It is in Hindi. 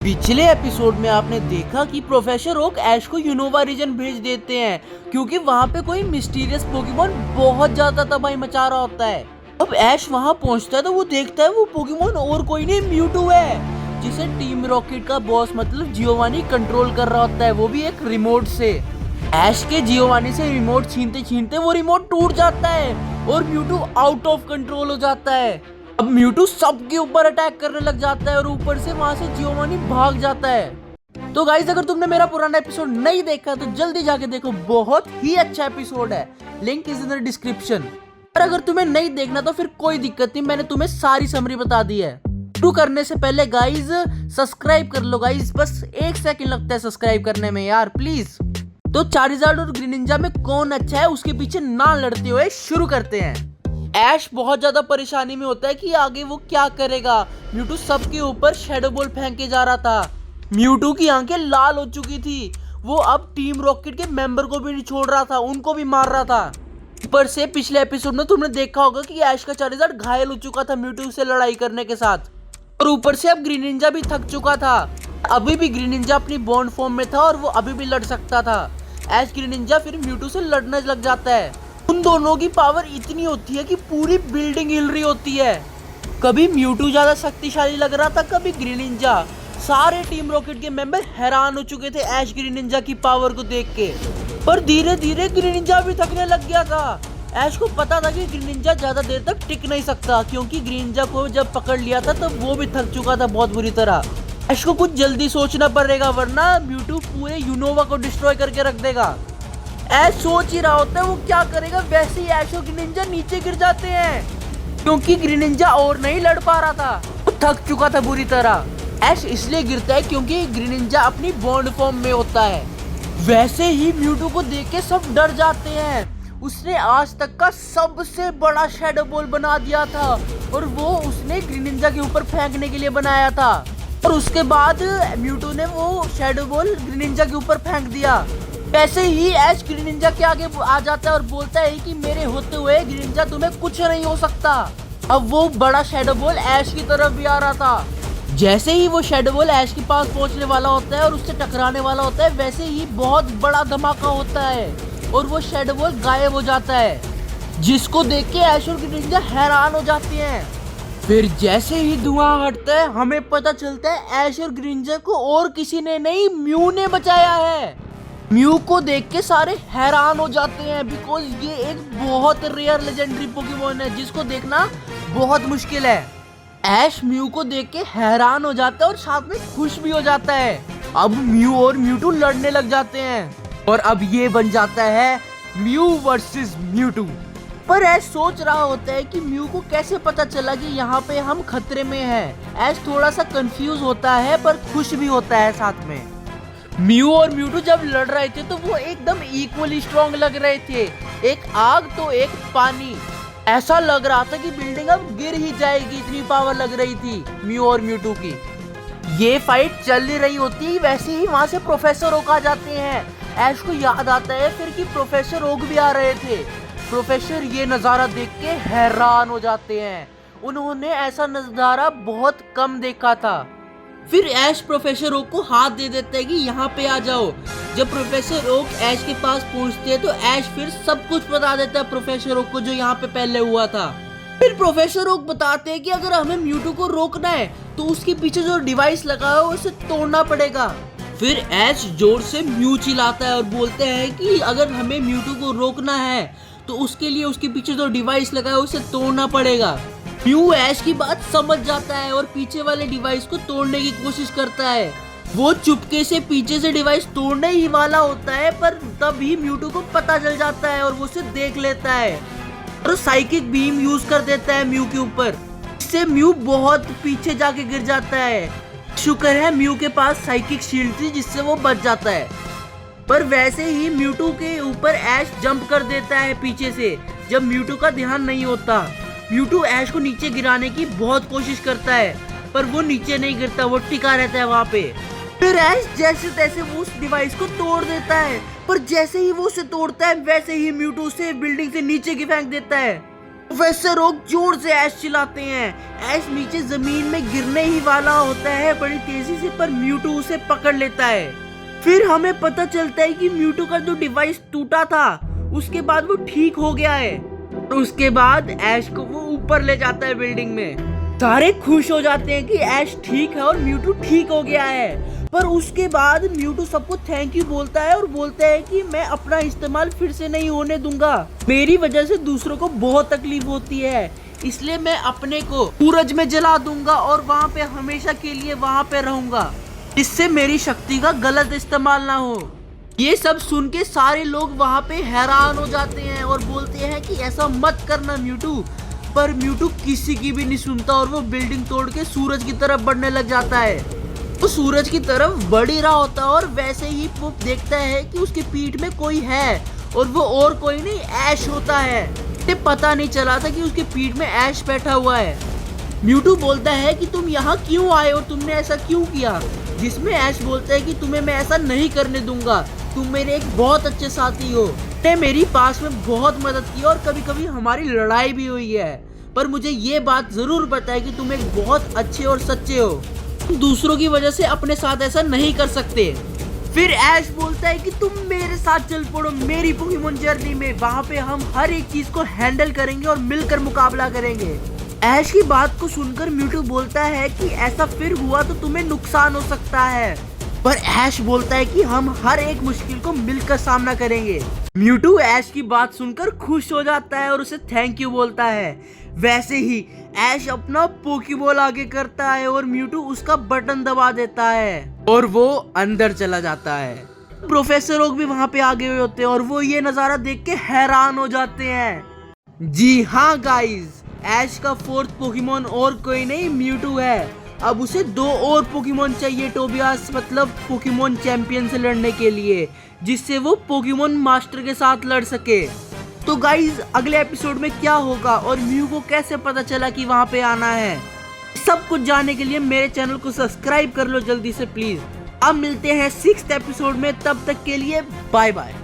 पिछले एपिसोड में आपने देखा कि प्रोफेसर ओक ऐश को यूनोवा रीजन भेज देते हैं क्योंकि वहाँ पे कोई मिस्टीरियस पोकेमोन बहुत ज्यादा तबाही मचा रहा होता है। अब ऐश वहाँ पहुँचता है तो वो देखता है वो पोकेमोन और कोई नहीं म्यूटू है, जिसे टीम रॉकेट का बॉस मतलब जियोवानी कंट्रोल कर रहा होता है, वो भी एक रिमोट से। ऐश के जियोवानी से रिमोट छीनते छीनते वो रिमोट टूट जाता है और म्यूटू आउट ऑफ कंट्रोल हो जाता है। अब म्यूटू सबके ऊपर अटैक करने लग जाता है और ऊपर से वहां से जियोवानी भाग जाता है। तो गाइस, अगर तुमने मेरा पुराना एपिसोड नहीं देखा तो जल्दी जाके देखो, बहुत ही अच्छा एपिसोड है, link is in the description. और अगर तुम्हें नहीं देखना तो फिर कोई दिक्कत नहीं, मैंने तुम्हें सारी समरी बता दी है। शुरू करने से पहले गाइस सब्सक्राइब कर लो गाइस, बस 1 सेकंड लगता है सब्सक्राइब करने में यार, प्लीज। तो चारिज़ार्ड और ग्रीनिंजा में कौन अच्छा है उसके पीछे ना लड़ते हुए शुरू करते हैं। ऐश बहुत ज्यादा परेशानी में होता है कि आगे वो क्या करेगा। म्यूटू सबके ऊपर शैडो बॉल फेंक के जा रहा था। म्यूटू की आंखें लाल हो चुकी थी, वो अब टीम रॉकेट के मेंबर को भी नहीं छोड़ रहा था, उनको भी मार रहा था। ऊपर से पिछले एपिसोड में तुमने देखा होगा कि ऐश का चारिज़ार्ड घायल हो चुका था म्यूटू से लड़ाई करने के साथ, और ऊपर से अब ग्रीनिंजा भी थक चुका था। अभी भी ग्रीनिंजा अपनी बॉन्ड फॉर्म में था और वो अभी भी लड़ सकता था। ऐश ग्रीनिंजा फिर म्यूटू से लड़ने लग जाता है। उन दोनों की पावर इतनी होती है कि पूरी बिल्डिंग हिल रही होती है। कभी म्यूटू ज्यादा शक्तिशाली लग रहा था, कभी ग्रीनिंजा। सारे टीम रॉकेट के मेंबर हैरान हो चुके थे ऐश ग्रीनिंजा की पावर को देख के, पर धीरे धीरे ग्रीनिंजा भी थकने लग गया था। ऐश को पता था कि ग्रीनिंजा ज्यादा देर तक टिक नहीं सकता, क्योंकि ग्रीनिंजा को जब पकड़ लिया था तब वो भी थक चुका था बहुत बुरी तरह। ऐश को कुछ जल्दी सोचना पड़ेगा वरना म्यूटू पूरे यूनोवा को डिस्ट्रॉय करके रख देगा। ऐश सोच ही रहा होता है वो क्या करेगा, वैसे ही ऐश और ग्रीनिंजा नीचे गिर जाते हैं, क्योंकि ग्रीनिंजा और नहीं लड़ पा रहा था, वो थक चुका था बुरी तरह। ऐश इसलिए गिरता है क्योंकि ग्रीनिंजा अपनी बॉन्ड फॉर्म में होता है। वैसे ही म्यूटू को देख के सब डर जाते हैं। उसने आज तक का सबसे बड़ा शैडो बॉल बना दिया था और वो उसने ग्रीनिंजा के ऊपर फेंकने के लिए बनाया था, और उसके बाद म्यूटू ने वो शैडो बॉल ग्रीनिंजा के ऊपर फेंक दिया। ऐसे ही ऐश ग्रीनिंजा के आगे आ जाता है और बोलता है कि मेरे होते हुए ग्रीनिंजा तुम्हें कुछ नहीं हो सकता। अब वो बड़ा शैडो बॉल ऐश की तरफ भी आ रहा था। जैसे ही वो शैडो बॉल ऐश के पास पहुंचने वाला होता है और उससे टकराने वाला होता है, वैसे ही बहुत बड़ा धमाका होता है और वो शैडो बॉल गायब हो जाता है, जिसको देख के ऐश और ग्रीनिंजा हैरान हो जाते हैं। फिर जैसे ही धुआं हटता है हमें पता चलता है ऐश और ग्रीनिंजा को और किसी ने नहीं, म्यू ने बचाया है। म्यू को देख के सारे हैरान हो जाते हैं, बिकॉज ये एक बहुत रेयर लेजेंडरी पोकेमोन है जिसको देखना बहुत मुश्किल है। ऐश म्यू को देख के हैरान हो जाता है और साथ में खुश भी हो जाता है। अब म्यू और म्यूटू लड़ने लग जाते हैं और अब ये बन जाता है म्यू वर्सेस म्यूटू। पर ऐश सोच रहा होता है कि म्यू को कैसे पता चला कि यहाँ पे हम खतरे में हैं। ऐश थोड़ा सा कंफ्यूज होता है पर खुश भी होता है साथ में। म्यू और म्यूटू जब लड़ रहे थे तो वो एकदम इक्वली स्ट्रॉन्ग लग रहे थे, एक आग तो एक पानी। ऐसा लग रहा था कि बिल्डिंग अब गिर ही जाएगी, इतनी पावर लग रही थी म्यू और म्यूटू की। ये फाइट चल ही रही होती, वैसे ही वहां से प्रोफेसर ओक आ जाते हैं। ऐश को याद आता है फिर कि प्रोफेसर ओक भी आ रहे थे। प्रोफेसर ये नजारा देख के हैरान हो जाते हैं, उन्होंने ऐसा नजारा बहुत कम देखा था। फिर ऐश प्रोफेसर ओक को हाथ दे देता है कि यहाँ पे आ जाओ। जब प्रोफेसर ओक ऐश के पास पहुँचते हैं तो ऐश फिर सब कुछ बता देता है प्रोफेसर ओक को जो यहाँ पे पहले हुआ था। फिर प्रोफेसर ओक बताते हैं कि अगर हमें म्यूटू को रोकना है तो उसके पीछे जो डिवाइस लगा है उसे तोड़ना पड़ेगा। फिर ऐश जोर से म्यू चिल्लाता है और बोलते हैं कि अगर हमें म्यूटू को रोकना है तो उसके लिए उसके पीछे जो डिवाइस लगा है उसे तोड़ना पड़ेगा। म्यू ऐश की बात समझ जाता है और पीछे वाले डिवाइस को तोड़ने की कोशिश करता है। वो चुपके से पीछे से डिवाइस तोड़ने ही वाला होता है, पर तभी म्यूटू को पता चल जाता है और वो उसे देख लेता है और साइकिक बीम यूज कर देता है म्यू के ऊपर। इससे म्यू बहुत पीछे जाके गिर जाता है। शुक्र है म्यू के पास साइकिक शील्ड थी जिससे वो बच जाता है। पर वैसे ही म्यूटू के ऊपर ऐश जंप कर देता है पीछे से, जब म्यूटू का ध्यान नहीं होता। म्यूटू ऐश को नीचे गिराने की बहुत कोशिश करता है पर वो नीचे नहीं गिरता, वो टिका रहता है वहाँ पे। फिर ऐश जैसे तैसे वो उस डिवाइस को तोड़ देता है, पर जैसे ही वो उसे तोड़ता है वैसे ही म्यूटू उसे बिल्डिंग से नीचे की फेंक देता है। प्रोफेसर ओक जोर से ऐश चिल्लाते हैं। ऐश नीचे जमीन में गिरने ही वाला होता है बड़ी तेजी से, पर म्यूटू उसे पकड़ लेता है। फिर हमें पता चलता है कि म्यूटू का जो डिवाइस टूटा था उसके बाद वो ठीक हो गया है। और उसके बाद ऐश को वो ऊपर ले जाता है बिल्डिंग में। सारे खुश हो जाते हैं कि ऐश ठीक है और म्यूटू ठीक हो गया है। पर उसके बाद म्यूटू सबको थैंक यू बोलता है और बोलता है कि मैं अपना इस्तेमाल फिर से नहीं होने दूंगा। मेरी वजह से दूसरों को बहुत तकलीफ होती है, इसलिए मैं अपने को सूरज में जला दूंगा और वहाँ पे हमेशा के लिए वहाँ पे रहूंगा, इससे मेरी शक्ति का गलत इस्तेमाल ना हो। ये सब सुन के सारे लोग वहाँ पे हैरान हो जाते हैं और बोलते हैं कि ऐसा मत करना म्यूटू। पर म्यूटू किसी की भी नहीं सुनता और वो बिल्डिंग तोड़ के सूरज की तरफ बढ़ने लग जाता है। वो सूरज की तरफ बढ़ ही रहा होता है और वैसे ही वो देखता है कि उसकी पीठ में कोई है और वो और कोई नहीं ऐश होता है। उसे पता नहीं चला था कि उसकी पीठ में ऐश बैठा हुआ है। म्यूटू बोलता है कि तुम यहाँ क्यों आए और तुमने ऐसा क्यों किया, जिसमें ऐश बोलता है कि तुम्हें मैं ऐसा नहीं करने दूंगा, तुम मेरे एक बहुत अच्छे साथी हो, तुमने मेरी पास में बहुत मदद की और कभी कभी हमारी लड़ाई भी हुई है, पर मुझे ये बात जरूर पता है कि तुम एक बहुत अच्छे और सच्चे हो, तुम दूसरों की वजह से अपने साथ ऐसा नहीं कर सकते। फिर ऐश बोलता है कि तुम मेरे साथ चल पड़ो मेरी पोकेमॉन जर्नी में, वहाँ पे हम हर एक चीज को हैंडल करेंगे और मिलकर मुकाबला करेंगे। ऐश की बात को सुनकर म्यूटू बोलता है कि ऐसा फिर हुआ तो तुम्हें नुकसान हो सकता है, पर ऐश बोलता है कि हम हर एक मुश्किल को मिलकर सामना करेंगे। म्यूटू ऐश की बात सुनकर खुश हो जाता है और उसे थैंक यू बोलता है। वैसे ही ऐश अपना पोकेबॉल आगे करता है और म्यूटू उसका बटन दबा देता है और वो अंदर चला जाता है। प्रोफेसर ओक भी वहाँ पे आगे हुए होते हैं और वो ये नजारा देख के हैरान हो जाते हैं। जी हाँ गाइज, ऐश का फोर्थ पोकेमॉन और कोई नहीं म्यूटू है। अब उसे 2 और पोकेमॉन चाहिए टोबियास, मतलब पोकेमॉन चैंपियन से लड़ने के लिए, जिससे वो पोकेमॉन मास्टर के साथ लड़ सके। तो गाइज अगले एपिसोड में क्या होगा और म्यू को कैसे पता चला कि वहाँ पे आना है, सब कुछ जानने के लिए मेरे चैनल को सब्सक्राइब कर लो जल्दी से प्लीज। अब मिलते हैं 6th एपिसोड में, तब तक के लिए बाय बाय।